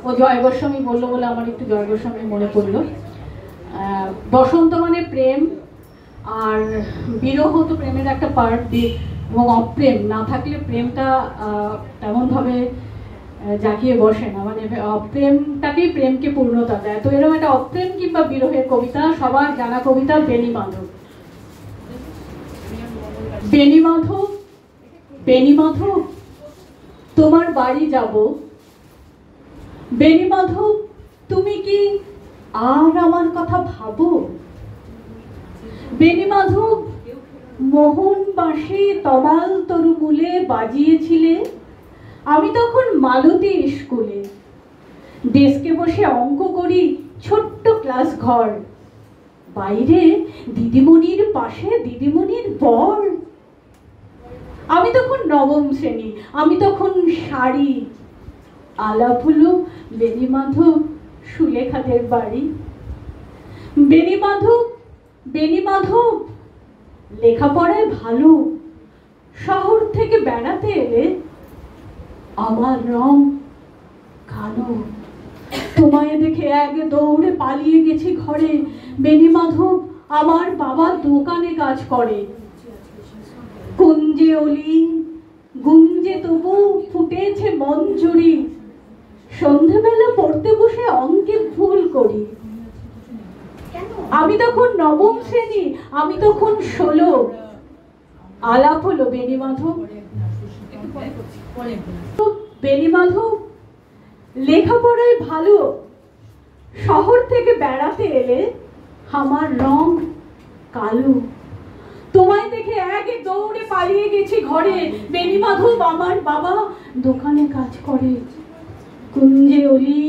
ও জয় গোস্বামী বললো বলে আমার একটু জয় গোস্বামী মনে পড়লো। বসন্ত মানে প্রেম, আর বিরহ তো প্রেমের একটা পার্ট, এবং অপ্রেম না থাকলে প্রেমটা তেমনভাবে জাকিয়ে বসে না, মানে অপ্রেমটাকেই প্রেমকে পূর্ণতা দেয়। তো এরকম একটা অপ্রেম কিংবা বিরহের কবিতা, সবার জানা কবিতা বেণীমাধব। বেণীমাধব, বেণীমাধব তোমার বাড়ি যাব, বেণীমাধব তুমি কি আর আমার কথা ভাবো? বেণীমাধব মোহন বাঁশি তমাল তরুমূলে বাজিয়েছিলে, আমি তখন মালতী স্কুলে ডেস্কে বসে অঙ্ক করি, ছোট্ট ক্লাস ঘর, বাইরে দিদিমণির পাশে দিদিমণির বর। আমি তখন নবম শ্রেণী, আমি তখন শাড়ি, আলাপ হলো বেণীমাধব সুলেখাদের বাড়ি। বেণীমাধব, বেণীমাধব লেখাপড়ায় ভালো, শহর থেকে বেড়াতে এলে আমার রং কালো, তোমায় দেখে এক দৌড়ে পালিয়ে গেছি ঘরে। বেণীমাধব আমার বাবা দোকানে কাজ করে, কুঞ্জে অলি গুঞ্জে তবু ফুটেছে মঞ্জুরি, সন্ধ্যেবেলা পড়তে বসে অঙ্কে ভুল করি। আমি তখন নবম শ্রেণী, আমি তখন 16, আলাপ হলো বেণীমাধব। বেণীমাধব লেখাপড়ায় ভালো, শহর থেকে বেড়াতে এলে আমার রং কালো, তোমায় দেখে এক দৌড়ে পালিয়ে গেছি ঘরে। বেণীমাধব আমার বাবা দোকানে কাজ করে, কুঞ্জে অলি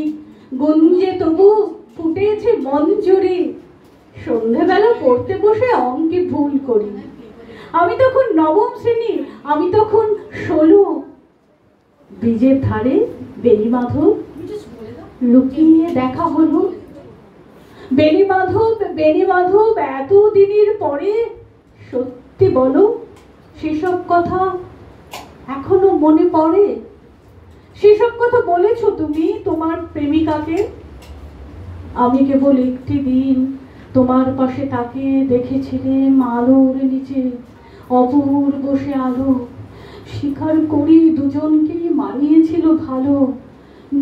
গুঞ্জে তবু ফুটেছে মঞ্জুরি, সন্ধ্যেবেলা পড়তে বসে অঙ্কে ভুল করি। আমি তখন নবম শ্রেণী, আমি তখন 16, ব্রিজের ধারে বেণীমাধব লুকিয়ে দেখা হলো। বেণীমাধব, বেণীমাধব এতদিনের পরে সত্যি বলো, সেসব কথা এখনো মনে পড়ে? সেসব কথা বলেছো তুমি তোমার প্রেমিকাকে? আমি কেবল একটি দিন তোমার পাশে তাকে দেখেছিলাম, আলোর নিচে অপূর্ব সে আলো, স্বীকার করি দুজনকে মানিয়েছিল ভালো।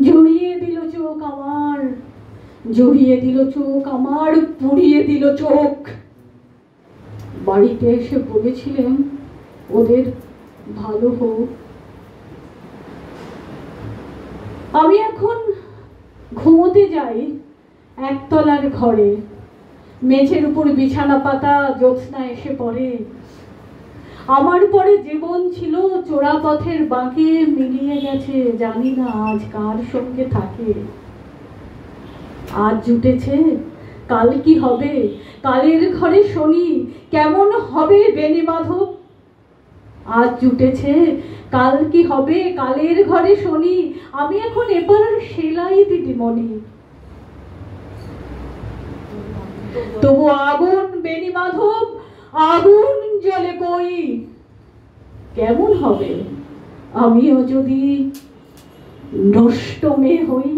জড়িয়ে দিল চোখ আমার, জড়িয়ে দিল চোখ আমার, পুড়িয়ে দিল চোখ। বাড়িতে এসে বলেছিলেন ওদের ভালো হোক। আমি এখন ঘুমোতে যাই একতলার ঘরে, মেঝের উপর বিছানা পাতা, জ্যোৎস্না এসে পড়ে। আমার পরে জীবন ছিল চোরা পথের বাঁকে মিলিয়ে গেছে, জানি না আজ কার সঙ্গে থাকে। আজ জুটেছে কাল কি হবে, কালের ঘরে শনি কেমন হবে বেণীমাধব। আজ জুটেছে কাল কি হবে, কালের ঘরে শনি, আমি এখন এবার সেলাই দিদিমণি। তবু আগুন বেণীমাধব, আগুন জ্বলে কই, কেমন হবে আমিও যদি নষ্ট মেয়ে হই।